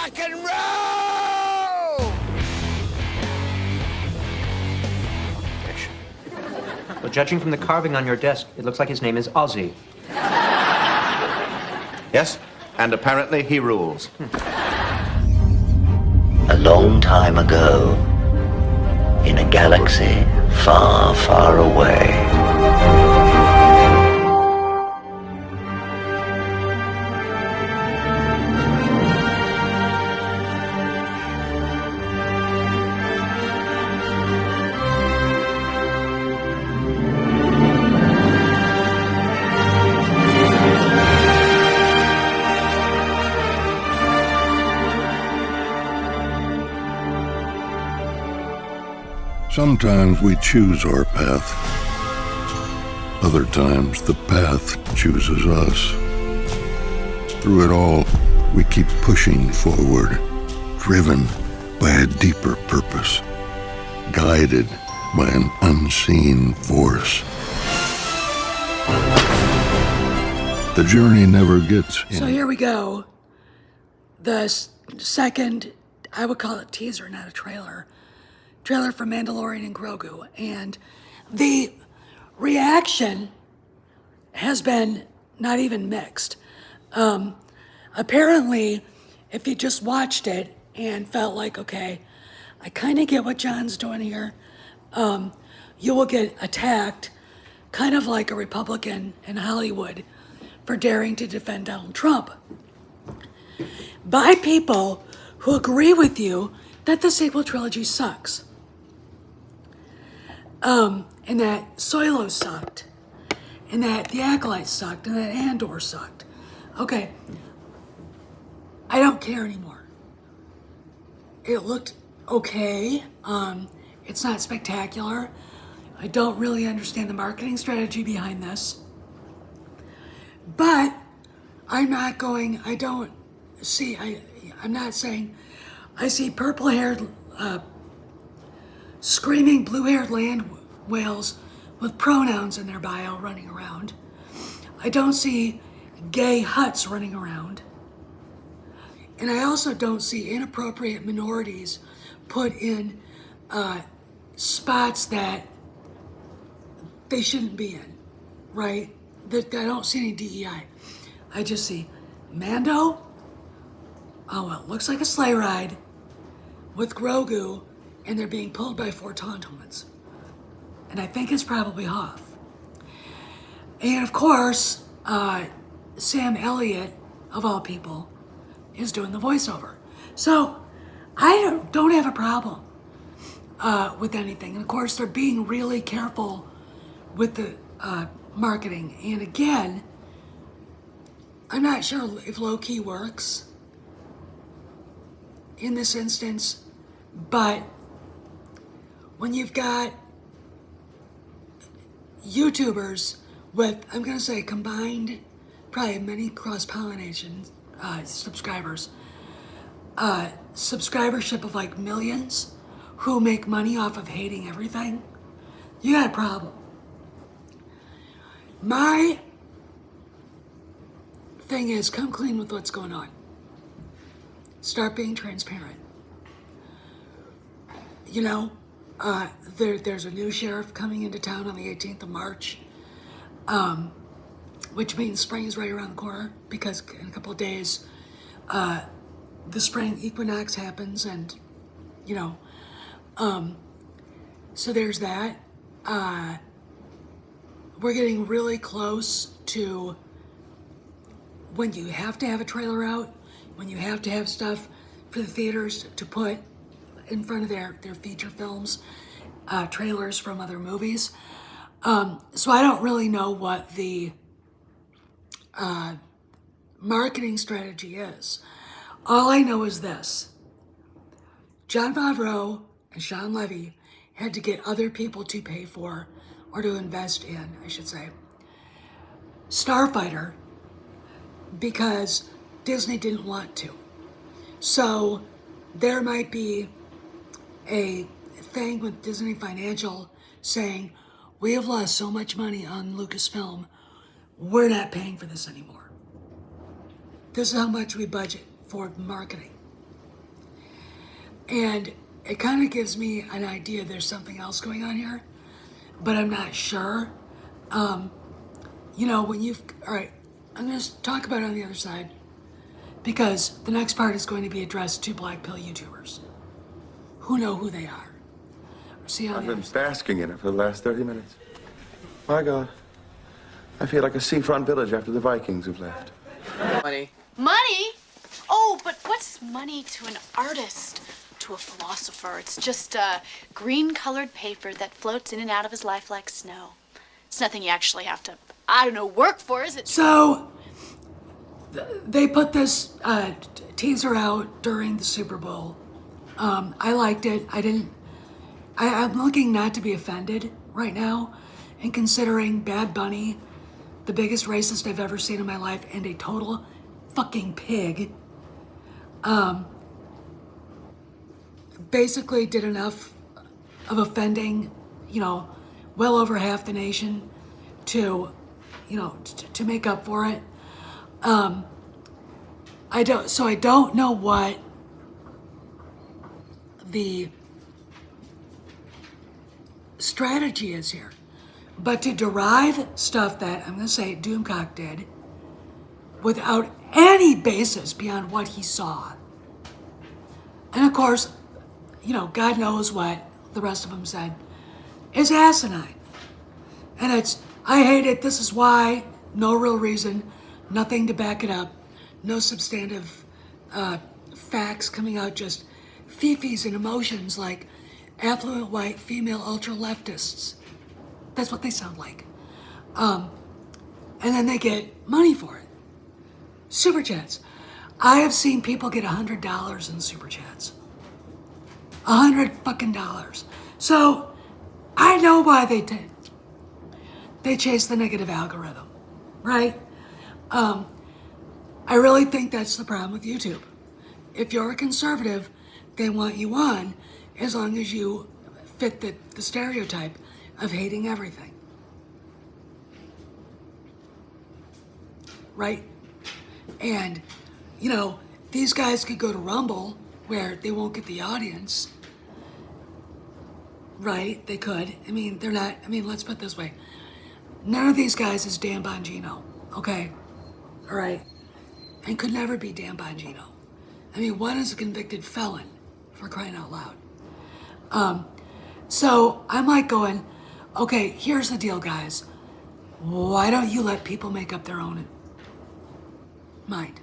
rock and roll! Well, judging from the carving on your desk, it looks like his name is Ozzy. Yes, and apparently he rules. A long time ago, in a galaxy far, far away. Sometimes we choose our path. Other times the path chooses us. Through it all, we keep pushing forward, driven by a deeper purpose, guided by an unseen force. The journey never gets in. So here we go. The second, I would call it teaser, not a trailer for Mandalorian and Grogu. And the reaction has been not even mixed. Apparently, if you just watched it and felt like, okay, I kind of get what John's doing here, you will get attacked kind of like a Republican in Hollywood for daring to defend Donald Trump by people who agree with you that the sequel trilogy sucks. And that Solo sucked, and that The Acolyte sucked, and that Andor sucked. Okay, I don't care anymore. It looked okay. It's not spectacular. I don't really understand the marketing strategy behind this. But I'm not saying I see purple-haired, screaming blue-haired land whales with pronouns in their bio running around. I don't see gay Hutts running around. And I also don't see inappropriate minorities put in spots that they shouldn't be in, right? I don't see any DEI. I just see Mando. Oh, well, it looks like a sleigh ride with Grogu, and they're being pulled by 4 Tauntauns. And I think it's probably Hoth. And of course, Sam Elliott, of all people, is doing the voiceover. So I don't have a problem with anything. And of course, they're being really careful with the marketing. And again, I'm not sure if low-key works in this instance, but when you've got YouTubers with, I'm going to say, combined, probably many cross-pollination subscribers, subscribership of like millions who make money off of hating everything, you got a problem. My thing is, come clean with what's going on. Start being transparent. You know, there's a new sheriff coming into town on the 18th of March, which means spring is right around the corner, because in a couple of days, the spring equinox happens, and, you know, so there's that. We're getting really close to when you have to have a trailer out, when you have to have stuff for the theaters to put in front of their feature films, trailers from other movies. So I don't really know what the marketing strategy is. All I know is this. Jon Favreau and Sean Levy had to get other people to pay for, or to invest in, I should say, Starfighter, because Disney didn't want to. So there might be a thing with Disney Financial saying, we have lost so much money on Lucasfilm, we're not paying for this anymore. This is how much we budget for marketing. And it kind of gives me an idea there's something else going on here, but I'm not sure. All right, I'm going to talk about it on the other side because the next part is going to be addressed to Black Pill YouTubers who know who they are. See how I've been basking in it for the last 30 minutes. My God. I feel like a seafront village after the Vikings have left. Money. Money? Oh, but what's money to an artist? To a philosopher? It's just a green-colored paper that floats in and out of his life like snow. It's nothing you actually have to, work for, is it? So, they put this teaser out during the Super Bowl. I liked it. I'm looking not to be offended right now, and considering Bad Bunny, the biggest racist I've ever seen in my life, and a total fucking pig, basically did enough of offending, well over half the nation to make up for it. I don't know what the strategy is here, but to derive stuff that I'm going to say Doomcock did without any basis beyond what he saw, and of course, God knows what the rest of them said, is asinine. And I hate it, this is why, no real reason, nothing to back it up, no substantive facts coming out, just fifis and emotions like affluent white female ultra-leftists. That's what they sound like. And then they get money for it. Super chats. I have seen people get $100 in super chats. $100 fucking dollars. So I know why they chase the negative algorithm, right? I really think that's the problem with YouTube. If you're a conservative, they want you on as long as you fit the stereotype of hating everything. Right? And, these guys could go to Rumble where they won't get the audience. Right? They could. Let's put it this way. None of these guys is Dan Bongino, okay? All right? And could never be Dan Bongino. One is a convicted felon, for crying out loud. So I'm like going, okay, here's the deal, guys. Why don't you let people make up their own mind?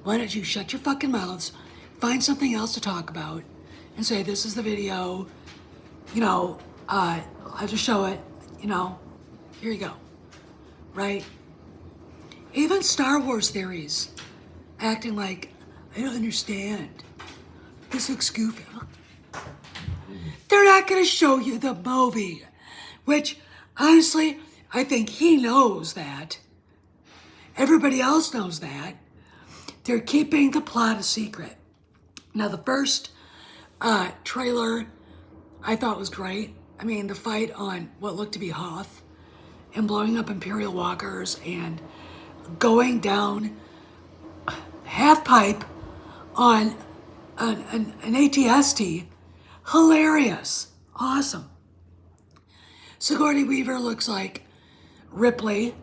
Why don't you shut your fucking mouths, find something else to talk about, and say, this is the video, I'll just show it, here you go, right? Even Star Wars theories acting like, I don't understand. This looks goofy. They're not gonna show you the movie, which, honestly, I think he knows that. Everybody else knows that. They're keeping the plot a secret. Now, the first trailer I thought was great. The fight on what looked to be Hoth and blowing up Imperial walkers and going down half pipe on an ATST, hilarious, awesome. Sigourney Weaver looks like Ripley,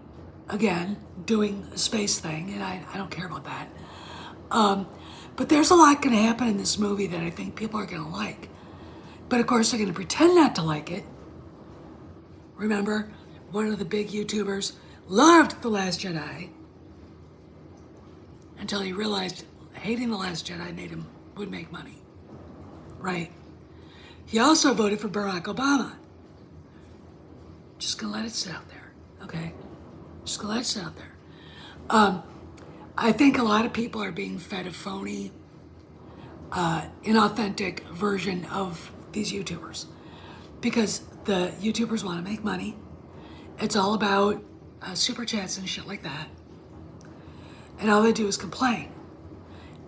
again, doing a space thing, and I don't care about that. But there's a lot going to happen in this movie that I think people are going to like. But of course, they're going to pretend not to like it. Remember, one of the big YouTubers loved The Last Jedi until he realized hating The Last Jedi would make money. Right? He also voted for Barack Obama. Just going to let it sit out there, okay? Just going to let it sit out there. I think a lot of people are being fed a phony, inauthentic version of these YouTubers because the YouTubers want to make money. It's all about super chats and shit like that. And all they do is complain.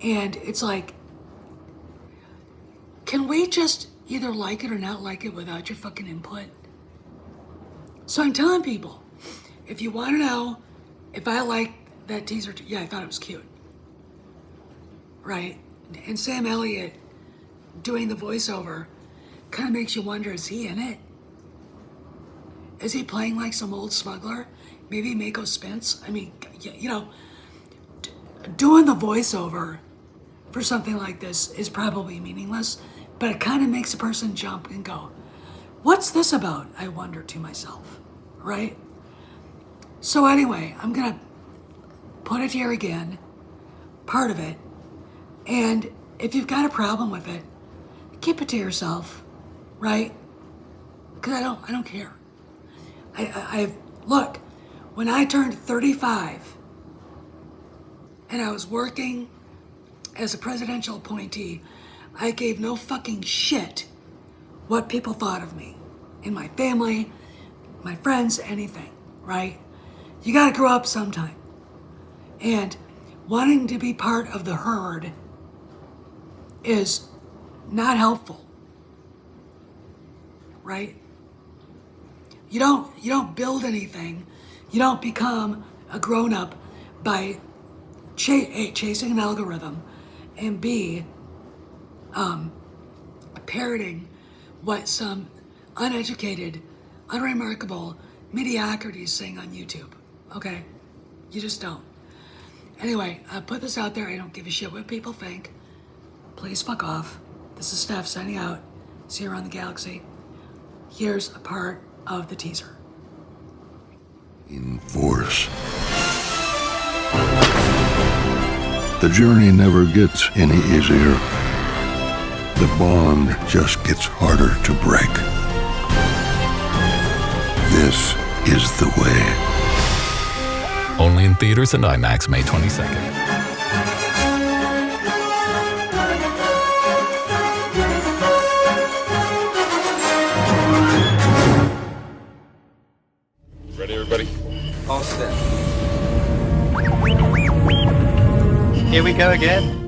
And it's like, can we just either like it or not like it without your fucking input? So I'm telling people, if you want to know if I like that teaser, yeah, I thought it was cute. Right? And Sam Elliott doing the voiceover kind of makes you wonder, is he in it? Is he playing like some old smuggler? Maybe Mako Spence? I mean, you know, doing the voiceover for something like this is probably meaningless, but it kind of makes a person jump and go, what's this about? I wonder to myself, right? So anyway, I'm gonna put it here again, part of it, and if you've got a problem with it, keep it to yourself, right? Because I don't care. Look, when I turned 35 and I was working as a presidential appointee, I gave no fucking shit what people thought of me, in my family, my friends, anything, right? You gotta grow up sometime. And wanting to be part of the herd is not helpful, right? You don't build anything. You don't become a grown-up by A, chasing an algorithm, and B, parroting what some uneducated, unremarkable mediocrities sing on YouTube, okay? You just don't. Anyway, I put this out there. I don't give a shit what people think. Please fuck off. This is Steph signing out. See you around the galaxy. Here's a part of the teaser. In force. The journey never gets any easier. The bond just gets harder to break. This is the way. Only in theaters and IMAX May 22nd. Ready, everybody? All set. Here we go again.